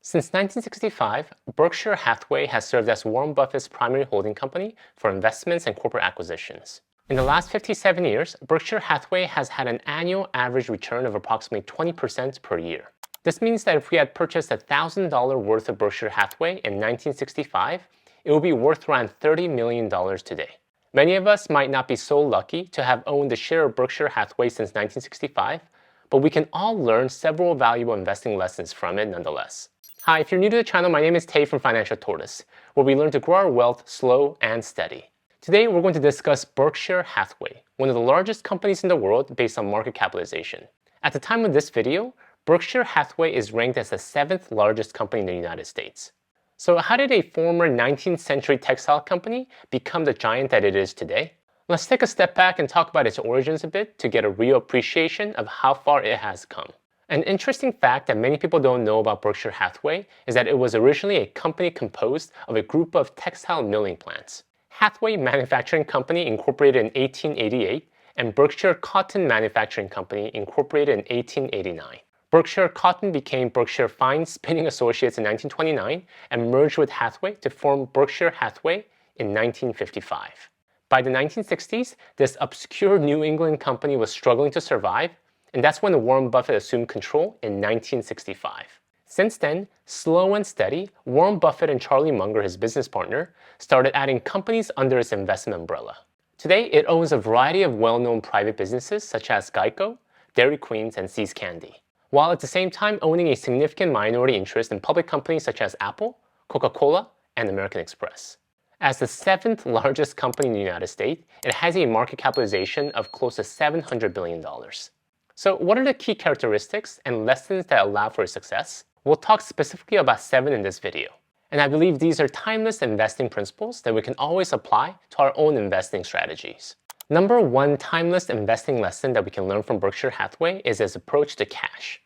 Since 1965, Berkshire Hathaway has served as Warren Buffett's primary holding company for investments and corporate acquisitions. In the last 57 years, Berkshire Hathaway has had an annual average return of approximately 20% per year. This means that if we had purchased $1,000 worth of Berkshire Hathaway in 1965, it would be worth around $30 million today. Many of us might not be so lucky to have owned a share of Berkshire Hathaway since 1965, but we can all learn several valuable investing lessons from it nonetheless. Hi, if you're new to the channel, my name is Tay from Financial Tortoise, where we learn to grow our wealth slow and steady. Today, we're going to discuss Berkshire Hathaway, one of the largest companies in the world based on market capitalization. At the time of this video, Berkshire Hathaway is ranked as the 7th largest company in the United States. So how did a former 19th century textile company become the giant that it is today? Let's take a step back and talk about its origins a bit to get a real appreciation of how far it has come. An interesting fact that many people don't know about Berkshire Hathaway is that it was originally a company composed of a group of textile milling plants. Hathaway Manufacturing Company incorporated in 1888 and Berkshire Cotton Manufacturing Company incorporated in 1889. Berkshire Cotton became Berkshire Fine Spinning Associates in 1929 and merged with Hathaway to form Berkshire Hathaway in 1955. By the 1960s, this obscure New England company was struggling to survive, and that's when Warren Buffett assumed control in 1965. Since then, slow and steady, Warren Buffett and Charlie Munger, his business partner, started adding companies under its investment umbrella. Today, it owns a variety of well-known private businesses such as Geico, Dairy Queens, and See's Candy, while at the same time owning a significant minority interest in public companies such as Apple, Coca-Cola, and American Express. As the 7th largest company in the United States, it has a market capitalization of close to $700 billion. So what are the key characteristics and lessons that allow for its success? We'll talk specifically about 7 in this video. And I believe these are timeless investing principles that we can always apply to our own investing strategies. Number 1 timeless investing lesson that we can learn from Berkshire Hathaway is its approach to cash.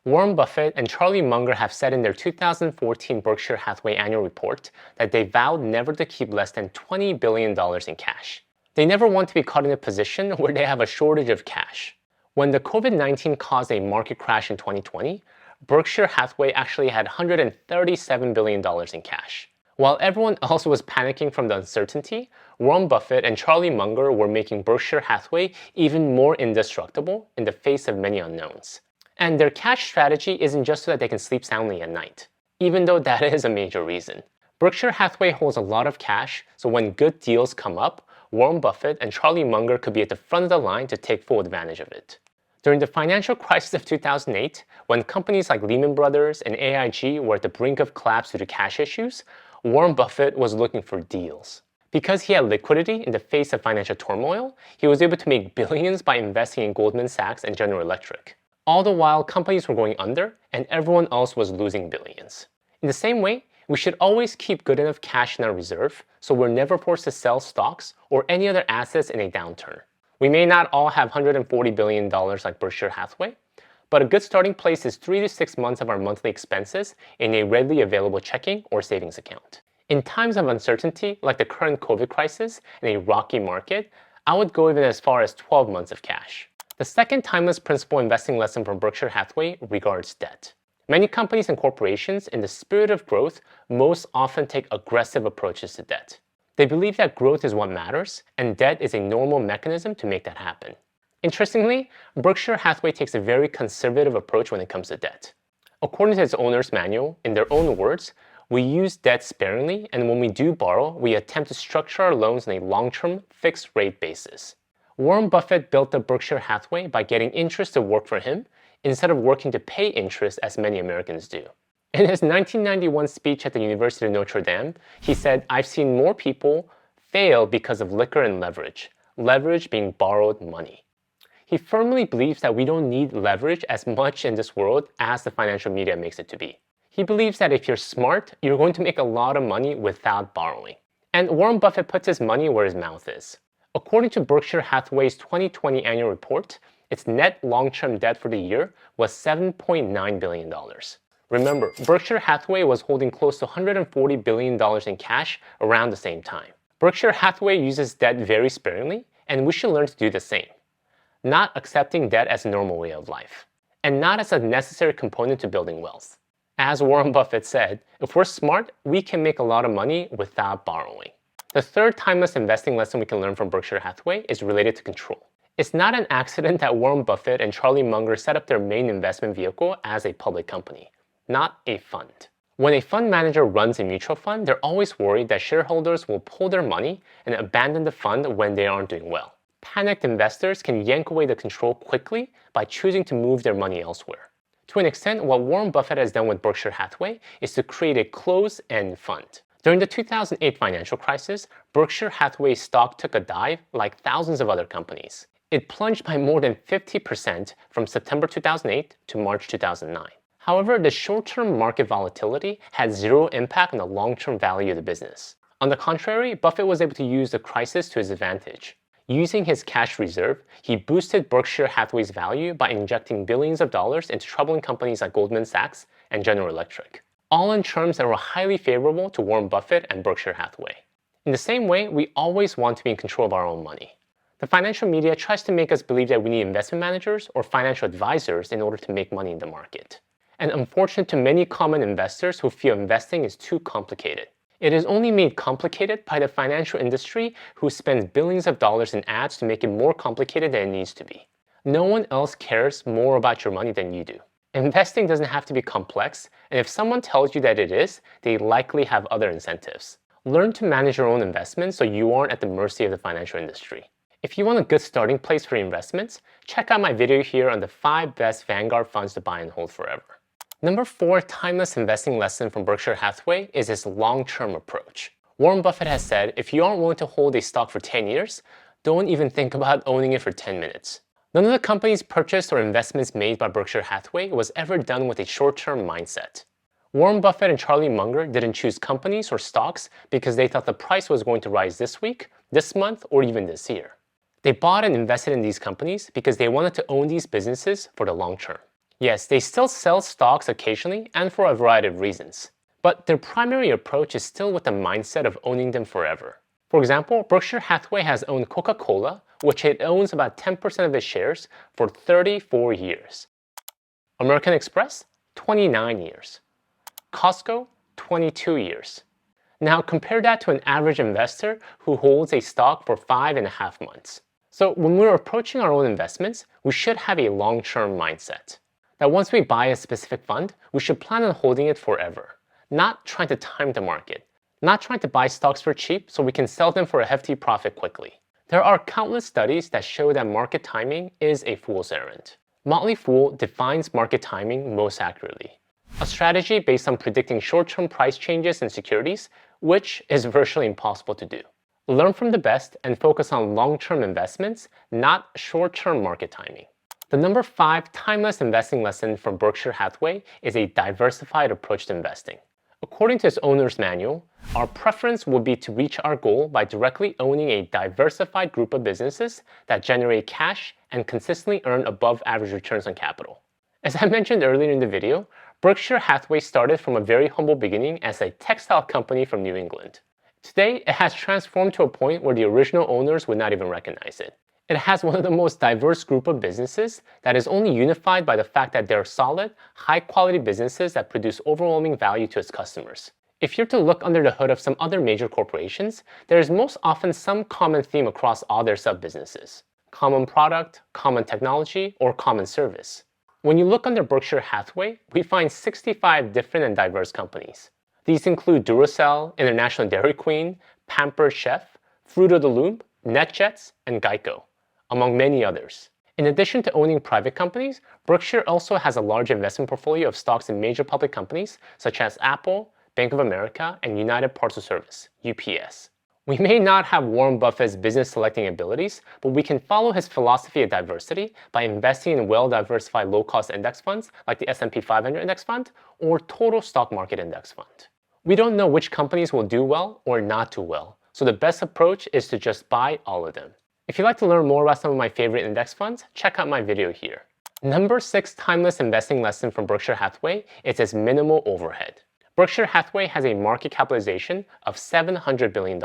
Warren Buffett and Charlie Munger have said in their 2014 Berkshire Hathaway annual report that they vowed never to keep less than $20 billion in cash. They never want to be caught in a position where they have a shortage of cash. When the COVID-19 caused a market crash in 2020, Berkshire Hathaway actually had $137 billion in cash. While everyone else was panicking from the uncertainty, Warren Buffett and Charlie Munger were making Berkshire Hathaway even more indestructible in the face of many unknowns. And their cash strategy isn't just so that they can sleep soundly at night, even though that is a major reason. Berkshire Hathaway holds a lot of cash, so when good deals come up, Warren Buffett and Charlie Munger could be at the front of the line to take full advantage of it. During the financial crisis of 2008, when companies like Lehman Brothers and AIG were at the brink of collapse due to cash issues, Warren Buffett was looking for deals. Because he had liquidity in the face of financial turmoil, he was able to make billions by investing in Goldman Sachs and General Electric. All the while, companies were going under and everyone else was losing billions. In the same way, we should always keep good enough cash in our reserve so we're never forced to sell stocks or any other assets in a downturn. We may not all have $140 billion like Berkshire Hathaway, but a good starting place is 3 to 6 months of our monthly expenses in a readily available checking or savings account. In times of uncertainty, like the current COVID crisis and a rocky market, I would go even as far as 12 months of cash. The second timeless principle investing lesson from Berkshire Hathaway regards debt. Many companies and corporations, in the spirit of growth, most often take aggressive approaches to debt. They believe that growth is what matters, and debt is a normal mechanism to make that happen. Interestingly, Berkshire Hathaway takes a very conservative approach when it comes to debt. According to its owner's manual, in their own words, we use debt sparingly, and when we do borrow, we attempt to structure our loans on a long-term, fixed-rate basis. Warren Buffett built up Berkshire Hathaway by getting interest to work for him instead of working to pay interest as many Americans do. In his 1991 speech at the University of Notre Dame, he said, "I've seen more people fail because of liquor and leverage being borrowed money." He firmly believes that we don't need leverage as much in this world as the financial media makes it to be. He believes that if you're smart, you're going to make a lot of money without borrowing. And Warren Buffett puts his money where his mouth is. According to Berkshire Hathaway's 2020 annual report, its net long-term debt for the year was $7.9 billion. Remember, Berkshire Hathaway was holding close to $140 billion in cash around the same time. Berkshire Hathaway uses debt very sparingly, and we should learn to do the same. Not accepting debt as a normal way of life, and not as a necessary component to building wealth. As Warren Buffett said, if we're smart, we can make a lot of money without borrowing. The third timeless investing lesson we can learn from Berkshire Hathaway is related to control. It's not an accident that Warren Buffett and Charlie Munger set up their main investment vehicle as a public company, not a fund. When a fund manager runs a mutual fund, they're always worried that shareholders will pull their money and abandon the fund when they aren't doing well. Panicked investors can yank away the control quickly by choosing to move their money elsewhere. To an extent, what Warren Buffett has done with Berkshire Hathaway is to create a closed-end fund. During the 2008 financial crisis, Berkshire Hathaway stock took a dive like thousands of other companies. It plunged by more than 50% from September 2008 to March 2009. However, the short-term market volatility had zero impact on the long-term value of the business. On the contrary, Buffett was able to use the crisis to his advantage. Using his cash reserve, he boosted Berkshire Hathaway's value by injecting billions of dollars into troubling companies like Goldman Sachs and General Electric, all in terms that were highly favorable to Warren Buffett and Berkshire Hathaway. In the same way, we always want to be in control of our own money. The financial media tries to make us believe that we need investment managers or financial advisors in order to make money in the market. And unfortunate to many common investors who feel investing is too complicated. It is only made complicated by the financial industry who spends billions of dollars in ads to make it more complicated than it needs to be. No one else cares more about your money than you do. Investing doesn't have to be complex, and if someone tells you that it is, they likely have other incentives. Learn to manage your own investments so you aren't at the mercy of the financial industry. If you want a good starting place for your investments, check out my video here on the 5 best Vanguard funds to buy and hold forever. Number 4 timeless investing lesson from Berkshire Hathaway is its long-term approach. Warren Buffett has said, if you aren't willing to hold a stock for 10 years, don't even think about owning it for 10 minutes. None of the companies purchased or investments made by Berkshire Hathaway was ever done with a short-term mindset. Warren Buffett and Charlie Munger didn't choose companies or stocks because they thought the price was going to rise this week, this month, or even this year. They bought and invested in these companies because they wanted to own these businesses for the long term. Yes, they still sell stocks occasionally and for a variety of reasons, but their primary approach is still with the mindset of owning them forever. For example, Berkshire Hathaway has owned Coca-Cola, which it owns about 10% of its shares, for 34 years. American Express, 29 years. Costco, 22 years. Now compare that to an average investor who holds a stock for 5.5 months. So when we're approaching our own investments, we should have a long-term mindset. That once we buy a specific fund, we should plan on holding it forever, not trying to time the market, not trying to buy stocks for cheap so we can sell them for a hefty profit quickly. There are countless studies that show that market timing is a fool's errand. Motley Fool defines market timing most accurately. A strategy based on predicting short-term price changes in securities, which is virtually impossible to do. Learn from the best and focus on long-term investments, not short-term market timing. The number 5 timeless investing lesson from Berkshire Hathaway is a diversified approach to investing. According to its owner's manual, our preference would be to reach our goal by directly owning a diversified group of businesses that generate cash and consistently earn above average returns on capital. As I mentioned earlier in the video, Berkshire Hathaway started from a very humble beginning as a textile company from New England. Today, it has transformed to a point where the original owners would not even recognize it. It has one of the most diverse group of businesses that is only unified by the fact that they're solid, high-quality businesses that produce overwhelming value to its customers. If you're to look under the hood of some other major corporations, there is most often some common theme across all their sub-businesses. Common product, common technology, or common service. When you look under Berkshire Hathaway, we find 65 different and diverse companies. These include Duracell, International Dairy Queen, Pampered Chef, Fruit of the Loom, NetJets, and Geico, among many others. In addition to owning private companies, Berkshire also has a large investment portfolio of stocks in major public companies such as Apple, Bank of America, and United Parcel Service, UPS. We may not have Warren Buffett's business selecting abilities, but we can follow his philosophy of diversity by investing in well-diversified low-cost index funds like the S&P 500 Index Fund or Total Stock Market Index Fund. We don't know which companies will do well or not do well, so the best approach is to just buy all of them. If you'd like to learn more about some of my favorite index funds, check out my video here. Number 6 timeless investing lesson from Berkshire Hathaway is its minimal overhead. Berkshire Hathaway has a market capitalization of $700 billion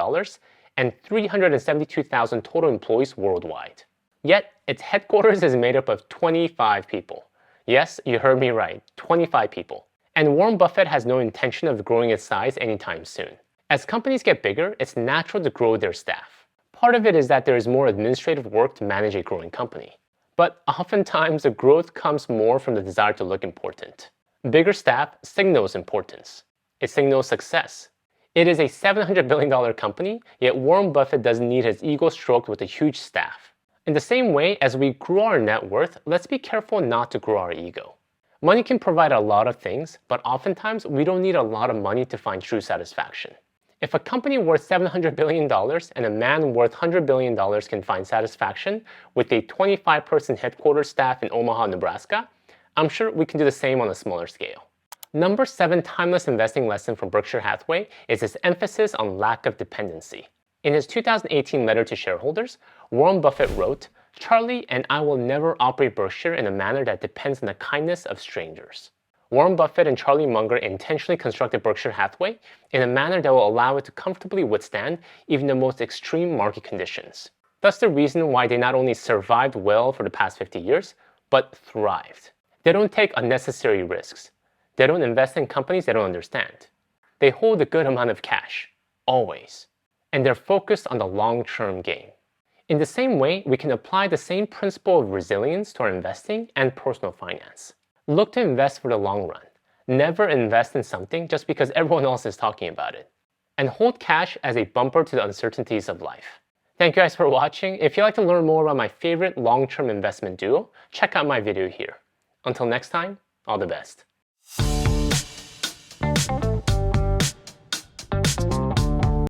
and 372,000 total employees worldwide. Yet, its headquarters is made up of 25 people. Yes, you heard me right, 25 people. And Warren Buffett has no intention of growing its size anytime soon. As companies get bigger, it's natural to grow their staff. Part of it is that there is more administrative work to manage a growing company. But oftentimes, the growth comes more from the desire to look important. Bigger staff signals importance. It signals success. It is a $700 billion company, yet Warren Buffett doesn't need his ego stroked with a huge staff. In the same way, as we grow our net worth, let's be careful not to grow our ego. Money can provide a lot of things, but oftentimes we don't need a lot of money to find true satisfaction. If a company worth $700 billion and a man worth $100 billion can find satisfaction with a 25-person headquarters staff in Omaha, Nebraska, I'm sure we can do the same on a smaller scale. Number 7 timeless investing lesson from Berkshire Hathaway is its emphasis on lack of dependency. In his 2018 letter to shareholders, Warren Buffett wrote, "Charlie and I will never operate Berkshire in a manner that depends on the kindness of strangers." Warren Buffett and Charlie Munger intentionally constructed Berkshire Hathaway in a manner that will allow it to comfortably withstand even the most extreme market conditions. That's the reason why they not only survived well for the past 50 years, but thrived. They don't take unnecessary risks. They don't invest in companies they don't understand. They hold a good amount of cash, always. And they're focused on the long-term game. In the same way, we can apply the same principle of resilience to our investing and personal finance. Look to invest for the long run. Never invest in something just because everyone else is talking about it. And hold cash as a bumper to the uncertainties of life. Thank you guys for watching. If you'd like to learn more about my favorite long-term investment duo, check out my video here. Until next time, all the best.